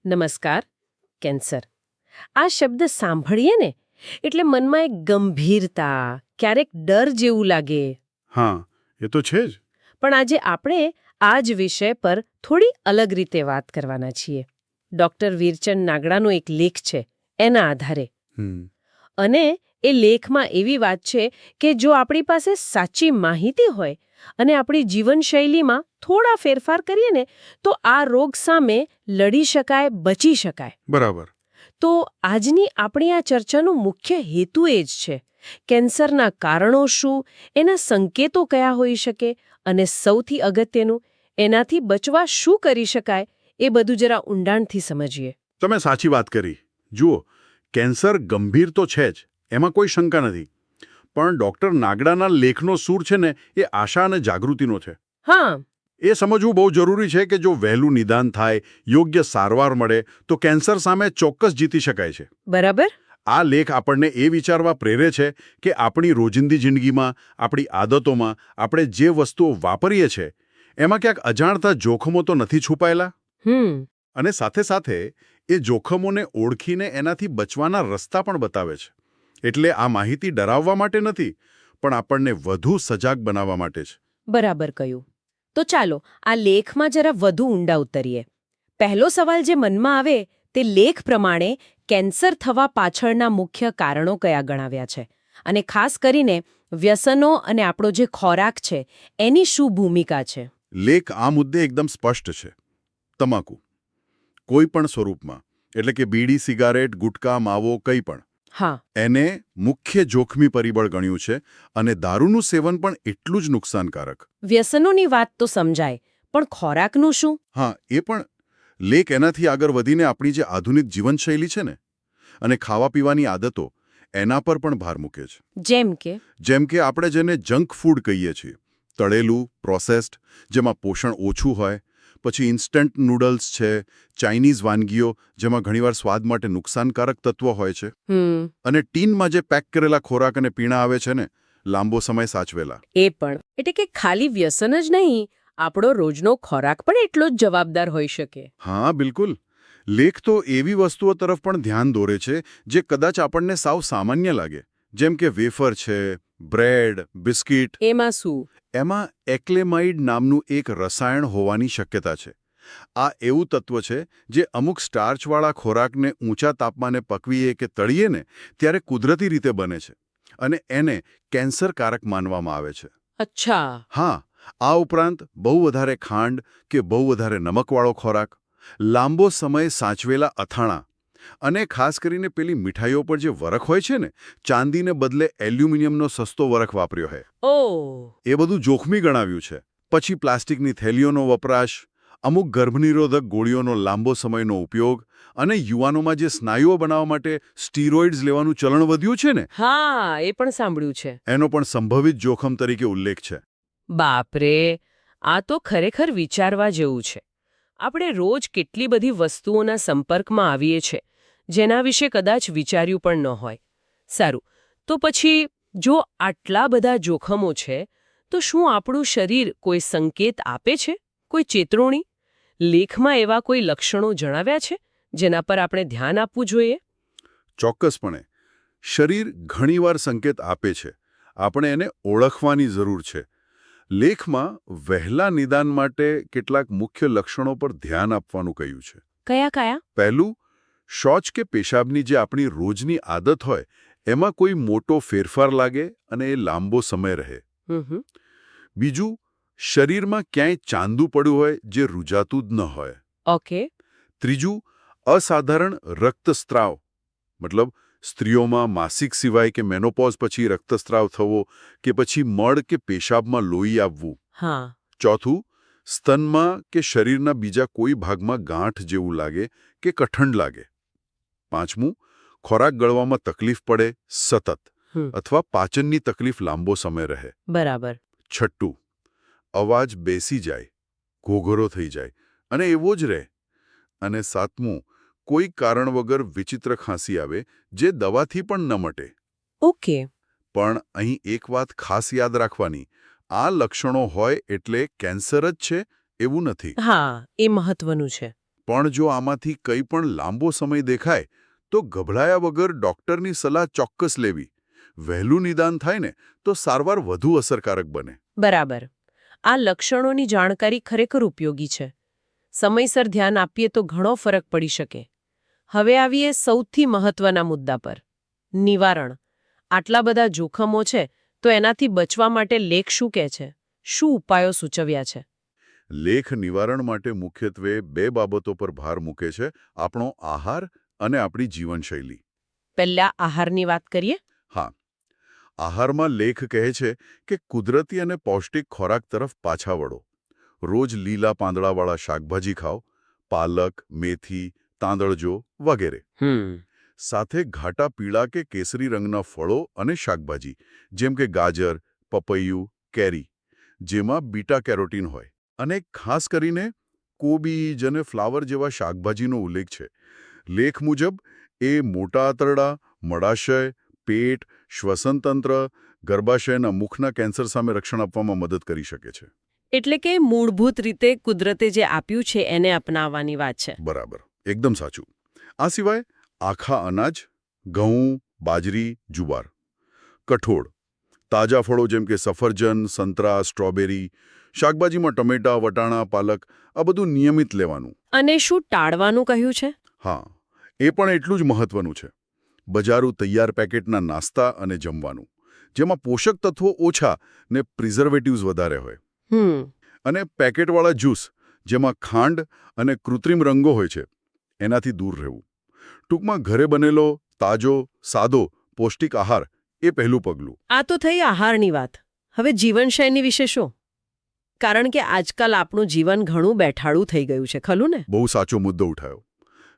નમસ્કાર. કેન્સર આ શબ્દ સાંભળીએ ને એટલે મનમાં એક ગંભીરતા, ક્યારેક ડર જેવું લાગે. હા, એ તો છે જ. પણ આજે આપણે આ જ વિષય પર થોડી અલગ રીતે વાત કરવાના છીએ. ડોક્ટર વીરચંદ નાગડાનો એક લેખ છે એના આધારે. હમ, અને એ લેખમાં એવી વાત છે કે જો આપણી પાસે સાચી માહિતી હોય અને આપણી જીવનશૈલીમાં થોડા ફેરફાર કરીએ ને તો આ રોગ સામે લડી શકાય, બચી શકાય. બરાબર. તો આજની આપણી આ ચર્ચાનો મુખ્ય હેતુ એ જ છે. કેન્સરના કારણો શું, એના સંકેતો કયા હોઈ શકે અને સૌથી અગત્યનું, એનાથી બચવા શું કરી શકાય, એ બધું જરા ઊંડાણથી સમજીએ. તમે સાચી વાત કરી. જુઓ, કેન્સર ગંભીર તો છે જ, એમાં કોઈ શંકા નથી. પણ ડોક્ટર નાગડાના લેખનો સૂર છે ને, એ આશા અને જાગૃતિનો છે. હા, એ સમજવું બહુ જરૂરી છે કે જો વહેલું નિદાન થાય, યોગ્ય સારવાર મળે, તો કેન્સર સામે ચોક્કસ જીતી શકાય છે. બરાબર. આ લેખ આપણને એ વિચારવા પ્રેરે છે કે આપણી રોજિંદી જિંદગીમાં, આપણી આદતોમાં, આપણે જે વસ્તુઓ વાપરીએ છીએ, એમાં ક્યાંક અજાણતા જોખમો તો નથી છુપાયેલા? અને સાથે સાથે એ જોખમોને ઓળખીને એનાથી બચવાના રસ્તા પણ બતાવે છે. એટલે આ માહિતી ડરાવવા માટે નથી, પણ આપણને વધુ સજાગ બનાવવા માટે છે. બરાબર કહ્યું. તો ચાલો આ લેખમાં જરા વધુ ઊંડા ઉતરીએ. પહેલો સવાલ જે મનમાં આવે તે લેખ પ્રમાણે કેન્સર થવા પાછળના મુખ્ય કારણો કયા ગણાવ્યા છે, અને ખાસ કરીને વ્યસનો અને આપણો જે ખોરાક છે એની શું ભૂમિકા છે? લેખ આ મુદ્દે એકદમ સ્પષ્ટ છે. તમાકુ કોઈ પણ સ્વરૂપમાં, એટલે કે બીડી, સિગારેટ, ગુટકા, માવો, કંઈ પણ, હા, એને મુખ્ય જોખમી પરિબળ ગણ્યું છે. અને દારૂનું સેવન પણ એટલું જ નુકસાનકારક. વ્યસનોની વાત તો સમજાય, પણ ખોરાકનું શું? હા, એ પણ. લેખ એનાથી આગળ વધીને આપણી જે આધુનિક જીવનશૈલી છે ને, અને ખાવા પીવાની આદતો, એના પર પણ ભાર મૂકે છે. જેમ કે આપણે જેને જંક ફૂડ કહીએ છીએ, તળેલું, પ્રોસેસ્ડ, જેમાં પોષણ ઓછું હોય. પછી ઇન્સ્ટન્ટ નૂડલ્સ છે, ચાઇનીઝ વાનગીઓ, જેમાં ઘણીવાર સ્વાદ માટે નુકસાનકારક તત્વો હોય છે. અને ટીનમાં જે પેક કરેલા ખોરાક અને પીણા આવે છે ને, લાંબો સમય સાચવેલા. એ પણ એટલે કે ખાલી વ્યસન જ નહીં, આપણો રોજનો ખોરાક પણ એટલો જ જવાબદાર હોઈ શકે. હા, બિલકુલ. લેખ તો એવી વસ્તુઓ તરફ પણ ધ્યાન દોરે છે જે કદાચ આપણને સાવ સામાન્ય લાગે, જેમ કે વેફર છે, બ્રેડ, બિસ્કિટ. એમાં શું? એમાં એક્લેમાઇડ નામનું એક રસાયણ હોવાની શક્યતા છે. આ એવું તત્વ છે જે અમુક સ્ટાર્ચવાળા ખોરાકને ઊંચા તાપમાને પકવીએ કે તળીએ ને ત્યારે કુદરતી રીતે બને છે, અને એને કેન્સરકારક માનવામાં આવે છે. અચ્છા. હા, આ ઉપરાંત બહુ વધારે ખાંડ કે બહુ વધારે નમકવાળો ખોરાક, લાંબો સમય સાચવેલા અથાણાં, અને ખાસ કરીને પેલી મીઠાઈઓ પર જે વરખ હોય છે ને, ચાંદીને બદલે એલ્યુમિનિયમનો સસ્તો વરખ વાપર્યો હોય, ઓ, એ બધું જોખમી ગણાવ્યું છે. પછી પ્લાસ્ટિકની થેલીઓનો વપરાશ, અમુક ગર્ભનિરોધક ગોળીઓનો લાંબો સમયનો ઉપયોગ, અને યુવાનોમાં જે સ્નાયુઓ બનાવવા માટે સ્ટીરોઇડ્સ લેવાનું ચલણ વધ્યું છે ને, હા, એ પણ સાંભળ્યું છે. એનો પણ સંભવિત જોખમ તરીકે ઉલ્લેખ છે. બાપરે, આ તો ખરેખર વિચારવા જેવું છે. આપણે રોજ કેટલી બધી વસ્તુઓના સંપર્કમાં આવીએ છીએ જેના વિશે કદાચ વિચાર્યું પણ ન હોય. સારું, તો પછી જો આટલા બધા જોખમો છે, તો શું આપણું શરીર કોઈ સંકેત આપે છે, કોઈ ચેતવણી? લેખમાં એવા કોઈ લક્ષણો જણાવ્યા છે જેના પર આપણે ધ્યાન આપવું જોઈએ? ચોક્કસપણે. શરીર ઘણીવાર સંકેત આપે છે. આપણે એને ઓળખવાની જરૂર છે. લેખમાં વહેલા નિદાન માટે કેટલાક મુખ્ય લક્ષણો પર ધ્યાન આપવાનું કહ્યું છે. કયા કયા? પહેલું, શૌચ કે પેશાબની જે આપણી રોજની આદત હોય, એમાં કોઈ મોટો ફેરફાર લાગે અને એ લાંબો સમય રહે. બીજું, શરીરમાં ક્યાંય ચાંદુ પડ્યું હોય જે રૂજાતું જ ન હોય. ઓકે. ત્રીજું, અસાધારણ રક્તસ્રાવ, મતલબ સ્ત્રીઓમાં માસિક સિવાય કે મેનોપોઝ પછી રક્તસ્રાવ થવો, કે પછી મળ કે પેશાબમાં લોહી આવવું. હા. ચોથું, સ્તનમાં કે શરીરના બીજા કોઈ ભાગમાં ગાંઠ જેવું લાગે કે કઠણ લાગે. પાંચમું, ખોરાક ગળવામાં તકલીફ પડે સતત, અથવા પાચનની તકલીફ લાંબો સમય રહે. બરાબર. છઠ્ઠું, અવાજ બેસી જાય, ઘોઘરો થઈ જાય અને એવો જ રહે. અને સાતમું, કોઈ કારણ વગર વિચિત્ર ખાંસી આવે જે દવાથી પણ ન મટે. ઓકે. પણ અહીં એક વાત ખાસ યાદ રાખવાની, આ લક્ષણો હોય એટલે કેન્સર જ છે એવું નથી. હા, એ મહત્વનું છે. પણ જો આમાંથી કંઈ પણ લાંબો સમય દેખાય તો ગભરાયા વગર ડૉક્ટરની સલાહ ચોક્કસ લેવી. વહેલું નિદાન થાય ને તો સારવાર વધુ અસરકારક બને. બરાબર. આ લક્ષણોની જાણકારી ખરેખર ઉપયોગી છે. સમયસર ધ્યાન આપીએ તો ઘણો ફરક પડી શકે. હવે આવીએ સૌથી મહત્વના મુદ્દા પર. નિવારણ. આટલા બધા જોખમો છે તો એનાથી બચવા માટે લેખ શું કહે છે? શું ઉપાયો સૂચવ્યા છે? લેખ નિવારણ માટે મુખ્યત્વે 2 બાબતો પર ભાર મૂકે છે: આપણો આહાર અને આપણી જીવનશૈલી. પહેલા આહારની વાત કરીએ. હા, આહારમાં લેખ કહે છે કે કુદરતી અને પૌષ્ટિક ખોરાક તરફ પાછા વળો. રોજ લીલા પાંદડાવાળા શાકભાજી ખાઓ, પાલક, મેથી, તાંદળજો વગેરે. સાથે ઘાટા પીળા કે કેસરી રંગના ફળો અને શાકભાજી જેમ કે ગાજર, પપૈયું, કેરી, જેમાં બીટા કેરોટીન હોય. અને ખાસ કરીને કોબીજ અને ફ્લાવર જેવા શાકભાજીનો ઉલ્લેખ છે. લેખ મુજબ એ મોટા આંતરડા, મળાશય, પેટ, શ્વસનતંત્ર, ગર્ભાશયના મુખના કેન્સર સામે રક્ષણ આપવામાં મદદ કરી શકે છે. એટલે કે મૂળભૂત રીતે કુદરતે જે આપ્યું છે એને અપનાવવાની વાત છે. બરાબર, એકદમ સાચું. આ સિવાય આખા અનાજ, ઘઉં, બાજરી, જુવાર, કઠોળ, તાજા ફળો જેમ કે સફરજન, સંતરા, સ્ટ્રોબેરી, શાકભાજીમાં ટમેટા, વટાણા, પાલક, આ બધું નિયમિત લેવાનું. અને શું ટાળવાનું કહ્યું છે? હા, એ પણ એટલું જ મહત્વનું છે. બજારું તૈયાર પેકેટના નાસ્તા અને જમવાનું, જેમાં પોષક તત્વો ઓછા ને પ્રિઝર્વેટિવ્સ વધારે હોય. અને પેકેટવાળા જ્યુસ, જેમાં ખાંડ અને કૃત્રિમ રંગો હોય છે, એનાથી દૂર રહેવું. ટૂંકમાં ઘરે બનેલો, તાજો, સાદો, પૌષ્ટિક આહાર એ પહેલું પગલું. આ તો થઈ આહારની વાત. હવે જીવનશૈલી વિશે શું? કારણ કે આજકાલ આપણું જીવન ઘણું બેઠાડું થઈ ગયું છે, ખરું ને? બહુ સાચો મુદ્દો ઉઠાયો.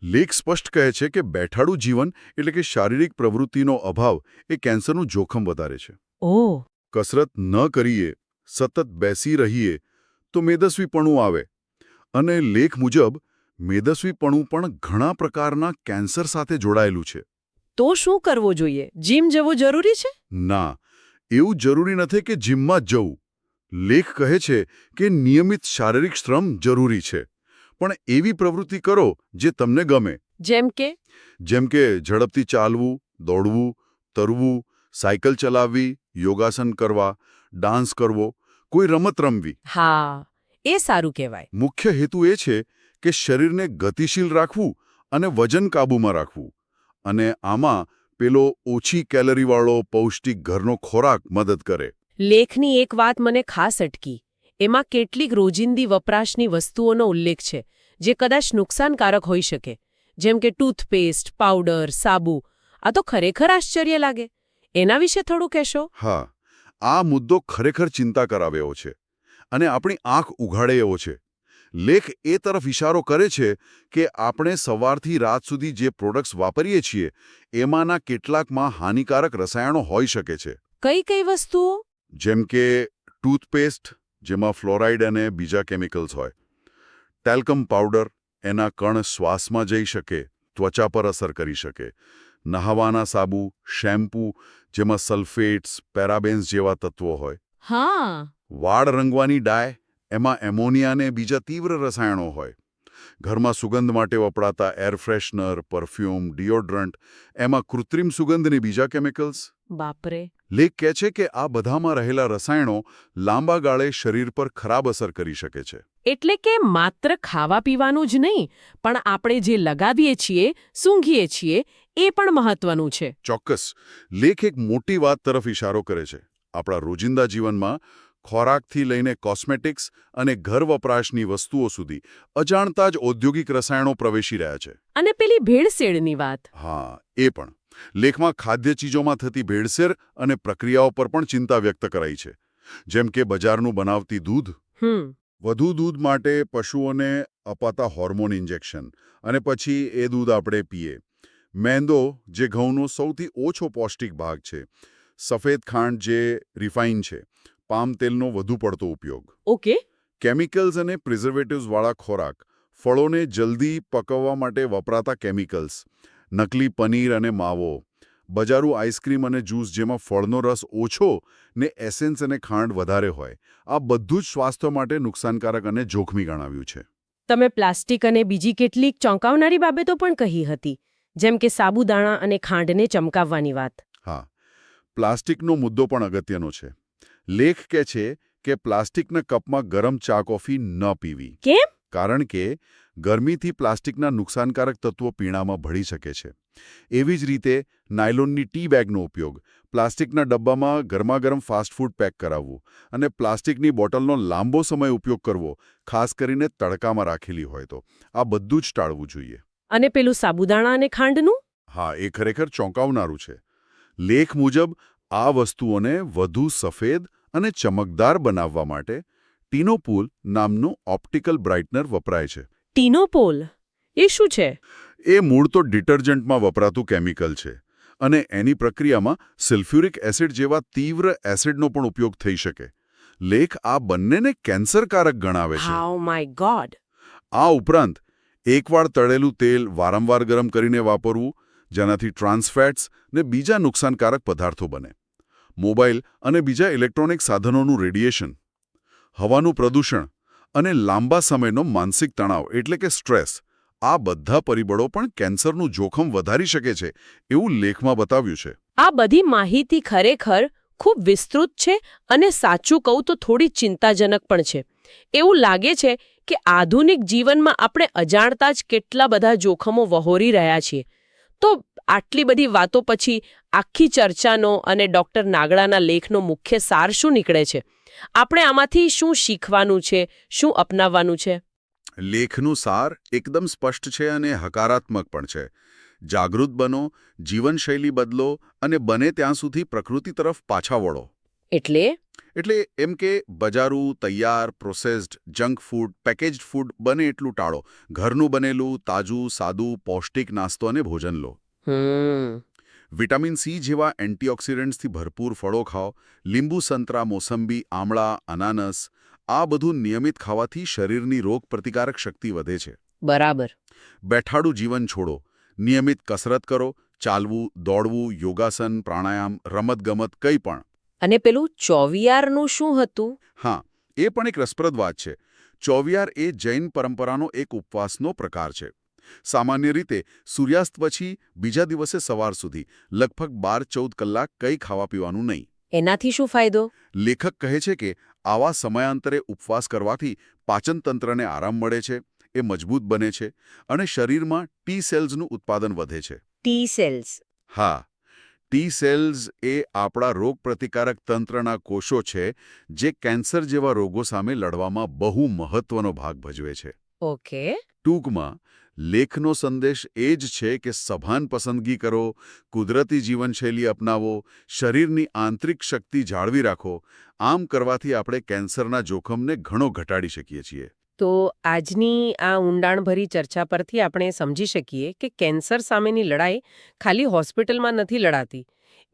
લેખ સ્પષ્ટ કહે છે કે બેઠાડું જીવન એટલે કે શારીરિક પ્રવૃત્તિનો અભાવ એ કેન્સરનું જોખમ વધારે છે. ઓહ. કસરત ન કરીએ, સતત બેસી રહીએ તો મેદસ્વીપણું આવે. અને લેખ મુજબ મેદસ્વીપણું પણ ઘણા પ્રકારના કેન્સર સાથે જોડાયેલું છે. તો શું કરવું જોઈએ? જીમ જવું જરૂરી છે? ના, એવું જરૂરી નથી કે જીમમાં જ જવું. લેખ કહે છે કે નિયમિત શારીરિક શ્રમ જરૂરી છે, પણ એવી પ્રવૃત્તિ કરો જે તમને ગમે. જેમ કે? જેમ કે ઝડપથી ચાલવું, દોડવું, તરવું, સાયકલ ચલાવવી, યોગાસન કરવા, ડાન્સ કરવો, કોઈ રમત રમવી. હા, એ સારું કહેવાય. મુખ્ય હેતુ એ છે કે શરીરને ગતિશીલ રાખવું અને વજન કાબૂમાં રાખવું. અને આમાં પેલો ઓછી કેલરીવાળો પૌષ્ટિક ઘરનો ખોરાક મદદ કરે. લેખની એક વાત મને ખાસ અટકી. એમાં કેટલીક રોજિંદી વપરાશની વસ્તુઓનો ઉલ્લેખ છે જે કદાચ નુકસાનકારક હોઈ શકે, જેમ કે ટૂથપેસ્ટ, પાવડર, સાબુ. આ તો ખરેખર આશ્ચર્ય લાગે. એના વિશે થોડું કહેશો? હા, આ મુદ્દો ખરેખર ચિંતા કરાવે એવો છે અને આપણી આંખ ઉઘાડે એવો છે. લેખ એ તરફ ઇશારો કરે છે કે આપણે સવારથી રાત સુધી જે પ્રોડક્ટ્સ વાપરીએ છીએ એમાંના કેટલાકમાં હાનિકારક રસાયણો હોઈ શકે છે. કઈ કઈ વસ્તુઓ? જેમ કે ટૂથપેસ્ટ, જેમાં ફ્લોરાઇડ અને બીજા કેમિકલ્સ હોય. ટેલ્કમ પાવડર, એના કણ શ્વાસમાં જઈ શકે, ત્વચા પર અસર કરી શકે. નહાવાના સાબુ, શેમ્પૂ, જેમાં સલ્ફેટ્સ, પેરાબેન્સ જેવા તત્વો હોય. હા. વાળ રંગવાની ડાય, એમાં એમોનિયા અને બીજા તીવ્ર રસાયણો હોય. ઘરમાં સુગંધ માટે વપરાતા એર ફ્રેશનર, પરફ્યુમ, ડિઓડ્રન્ટ, એમાં કૃત્રિમ સુગંધ અને બીજા કેમિકલ્સ. બાપરે. લેખ કહે છે કે આ બધામાં રહેલા રસાયણો લાંબા ગાળે શરીર પર ખરાબ અસર કરી શકે છે. એટલે કે માત્ર ખાવા પીવાનું જ નહીં, પણ આપણે જે લગાવીએ છીએ, સૂંઘીએ છીએ, એ પણ મહત્વનું છે. ચોક્કસ. લેખ એક મોટી વાત તરફ ઇશારો કરે છે. આપણા રોજિંદા જીવનમાં ખોરાકથી લઈને કોસ્મેટિક્સ અને ઘર વપરાશની વસ્તુઓ સુધી અજાણતા જ ઔદ્યોગિક રસાયણો પ્રવેશી રહ્યા છે. અને પેલી ભેળસેળની વાત? હા, એ પણ. લેખમાં ખાદ્ય ચીજોમાં થતી ભેળસેળ અને પ્રક્રિયાઓ પર પણ ચિંતા વ્યક્ત કરાઈ છે. જેમ કે બજારનું બનાવતી દૂધ, વધુ દૂધ માટે પશુઓને અપાતા હોર્મોન ઇન્જેક્શન, અને પછી એ દૂધ આપણે પીએ. મેંદો, જે ઘઉંનો સૌથી ઓછો પૌષ્ટિક ભાગ છે. સફેદ ખાંડ, જે રિફાઇન છે. પામ તેલનો વધુ પડતો ઉપયોગ. ઓકે. કેમિકલ્સ અને પ્રિઝર્વેટિવ્સવાળા ખોરાક, ફળોને જલ્દી પકવવા માટે વપરાતા કેમિકલ્સ, નકલી પનીર અને માવો, બજારું આઈસ્ક્રીમ અને જ્યુસ જેમાં ફળનો રસ ઓછો ને એસેન્સ અને ખાંડ વધારે હોય. આ બધું જ સ્વાસ્થ્ય માટે નુકસાનકારક અને જોખમી ગણાવ્યું છે. તમે પ્લાસ્ટિક અને બીજી કેટલીક ચોંકાવનારી બાબતો પણ કહી હતી, જેમ કે સાબુદાણા અને ખાંડને ચમકાવવાની વાત. હા, પ્લાસ્ટિકનો મુદ્દો પણ અગત્યનો છે. લેખ કહે છે કે પ્લાસ્ટિકના કપમાં ગરમ ચા કોફી ન પીવી. કેમ? કારણ કે ગરમીથી પ્લાસ્ટિકના નુકસાનકારક તત્વો પીણામાં ભળી શકે છે. એવી જ રીતે નાયલોનની ટી બેગનો ઉપયોગ, પ્લાસ્ટિકના ડબ્બામાં ગરમાગરમ ફાસ્ટફૂડ પેક કરાવવું અને પ્લાસ્ટિકની બોટલનો લાંબો સમય ઉપયોગ કરવો, ખાસ કરીને તડકામાં રાખેલી હોય તો, આ બધું જ ટાળવું જોઈએ. અને પેલું સાબુદાણા અને ખાંડનું? હા, એ ખરેખર ચોંકાવનારું છે. લેખ મુજબ આ વસ્તુઓને વધુ સફેદ અને ચમકદાર બનાવવા માટે ટીનોપૂલ નામનું ઓપ્ટિકલ બ્રાઇટનર વપરાય છે. ટીનોપોલ એ શું છે? એ મૂળ તો ડિટર્જન્ટમાં વપરાતું કેમિકલ છે અને એની પ્રક્રિયામાં સલ્ફ્યુરિક એસિડ જેવા તીવ્ર એસિડનો પણ ઉપયોગ થઈ શકે. લેખ આ બંનેને કેન્સરકારક ગણાવે છે. How my God! આ ઉપરાંત એકવાર તળેલું તેલ વારંવાર ગરમ કરીને વાપરવું, જેનાથી ટ્રાન્સફેટ્સ ને બીજા નુકસાનકારક પદાર્થો બને. મોબાઈલ અને બીજા ઇલેક્ટ્રોનિક સાધનોનું રેડિયેશન, હવાનું પ્રદૂષણ અને લાંબા સમયનો માનસિક તણાવ એટલે કે સ્ટ્રેસ, આ બધા પરિબળો પણ કેન્સરનું જોખમ વધારી શકે છે, એવું લેખમાં બતાવ્યું છે. આ બધી માહિતી ખરેખર ખૂબ વિસ્તૃત છે અને સાચું કહું તો થોડી ચિંતાજનક પણ છે. એવું લાગે છે કે આધુનિક જીવનમાં આપણે અજાણતા જ કેટલા બધા જોખમો વહોરી રહ્યા છીએ. તો આટલી બધી વાતો પછી આખી ચર્ચાનો અને ડૉક્ટર નાગડાના લેખનો મુખ્ય સાર શું નીકળે છે? આપણે આમાંથી શું શીખવાનું છે, શું અપનાવવાનું છે? લેખનું સાર એકદમ સ્પષ્ટ છે અને હકારાત્મક પણ છે. જાગૃત બનો, જીવનશૈલી બદલો અને બને ત્યાં સુધી પ્રકૃતિ તરફ પાછા વળો. એટલે એમ કે બજારું, તૈયાર, processed, junk food, packaged food બને એટલું ટાળો. ઘરનું બનેલું, તાજું, સાદું, પૌષ્ટિક નાસ્તો અને ભોજન લો. વિટામિન સી જેવા એન્ટીઓક્સિડન્ટ્સથી ભરપૂર ફળો ખાઓ. લીંબુ, સંતરા, મોસંબી, આમળા, અનાનસ, આ બધું નિયમિત ખાવાથી શરીરની રોગપ્રતિકારક શક્તિ વધે છે. બરાબર. બેઠાડું જીવન છોડો. નિયમિત કસરત કરો, ચાલવું, દોડવું, યોગાસન, પ્રાણાયામ, રમતગમત, કંઈ પણ. અને પેલું ચોવિયારનું શું હતું? હા, એ પણ એક રસપ્રદ વાત છે. ચોવિયાર એ જૈન પરંપરાનો એક ઉપવાસનો પ્રકાર છે. સામાન્ય રીતે સૂર્યાસ્ત પછી બીજા દિવસે સવાર સુધી લગભગ 12-14 કલાક કંઈ ખાવા પીવાનું નહીં. એનાથી શું ફાયદો? લેખક કહે છે કે આવા સમયાંતરે ઉપવાસ કરવાથી પાચનતંત્રને આરામ મળે છે, એ મજબૂત બને છે અને શરીરમાં ટી સેલ્સનું ઉત્પાદન વધે છે. T cells? હા, ટી સેલ્સ એ આપણા રોગપ્રતિકારક તંત્રના કોષો છે જે કેન્સર જેવા રોગો સામે લડવામાં બહુ મહત્વનો ભાગ ભજવે છે. ઓકે. ટૂંકમાં લેખનો સંદેશ એ જ છે કે સભાન પસંદગી કરો, કુદરતી જીવનશૈલી અપનાવો, શરીરની આંતરિક શક્તિ જાળવી રાખો. આમ કરવાથી આપણે કેન્સરના જોખમને ઘણો ઘટાડી શકીએ છીએ. તો આજની આ ઊંડાણભરી ચર્ચા પરથી આપણે સમજી શકીએ કે કેન્સર સામેની લડાઈ ખાલી હોસ્પિટલમાં નથી લડાતી.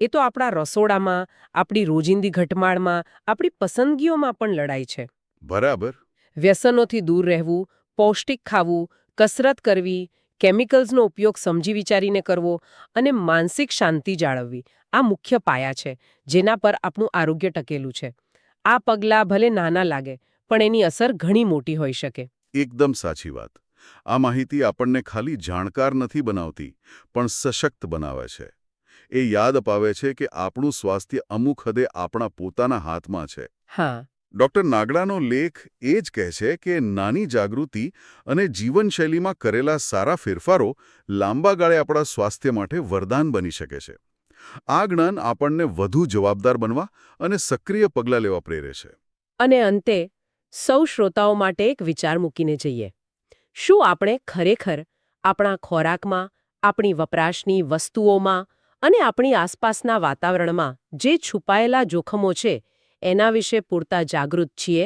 એ તો આપણા રસોડામાં, આપણી રોજિંદી ઘટમાળમાં, આપણી પસંદગીઓમાં પણ લડાઈ છે. બરાબર. વ્યસનોથી દૂર રહેવું, પૌષ્ટિક ખાવું, કસરત કરવી, કેમિકલ્સનો ઉપયોગ સમજી વિચારીને કરવો અને માનસિક શાંતિ જાળવવી, આ મુખ્ય પાયા છે જેના પર આપણું આરોગ્ય ટકેલું છે. આ પગલાં ભલે નાના લાગે, પણ એની અસર ઘણી મોટી હોઈ શકે. એકદમ સાચી વાત. આ માહિતી આપણને ખાલી જાણકાર નથી બનાવતી, પણ સશક્ત બનાવે છે. એ યાદ અપાવે છે કે આપણું સ્વાસ્થ્ય અમુક હદે આપણા પોતાના હાથમાં છે. હા. ડૉક્ટર નાગડાનો લેખ એ જ કહે છે કે નાની જાગૃતિ અને જીવનશૈલીમાં કરેલા સારા ફેરફારો લાંબા ગાળે આપણા સ્વાસ્થ્ય માટે વરદાન બની શકે છે. આ જ્ઞાન આપણને વધુ જવાબદાર બનવા અને સક્રિય પગલાં લેવા પ્રેરે છે. અને અંતે સૌ શ્રોતાઓ માટે એક વિચાર મૂકીને જઈએ. શું આપણે ખરેખર આપણા ખોરાકમાં, આપણી વપરાશની વસ્તુઓમાં અને આપણી આસપાસના વાતાવરણમાં જે છુપાયેલા જોખમો છે એના વિશે પૂરતા જાગૃત છીએ?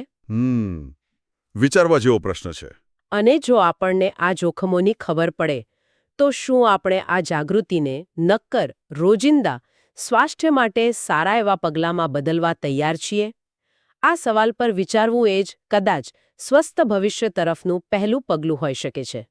વિચારવા જેવો પ્રશ્ન છે. અને જો આપણને આ જોખમોની ખબર પડે તો શું આપણે આ જાગૃતિને નક્કર રોજિંદા સ્વાસ્થ્ય માટે સારા એવા પગલાંમાં બદલવા તૈયાર છીએ? આ સવાલ પર વિચારવું એ જ કદાચ સ્વસ્થ ભવિષ્ય તરફનું પહેલું પગલું હોઈ શકે છે.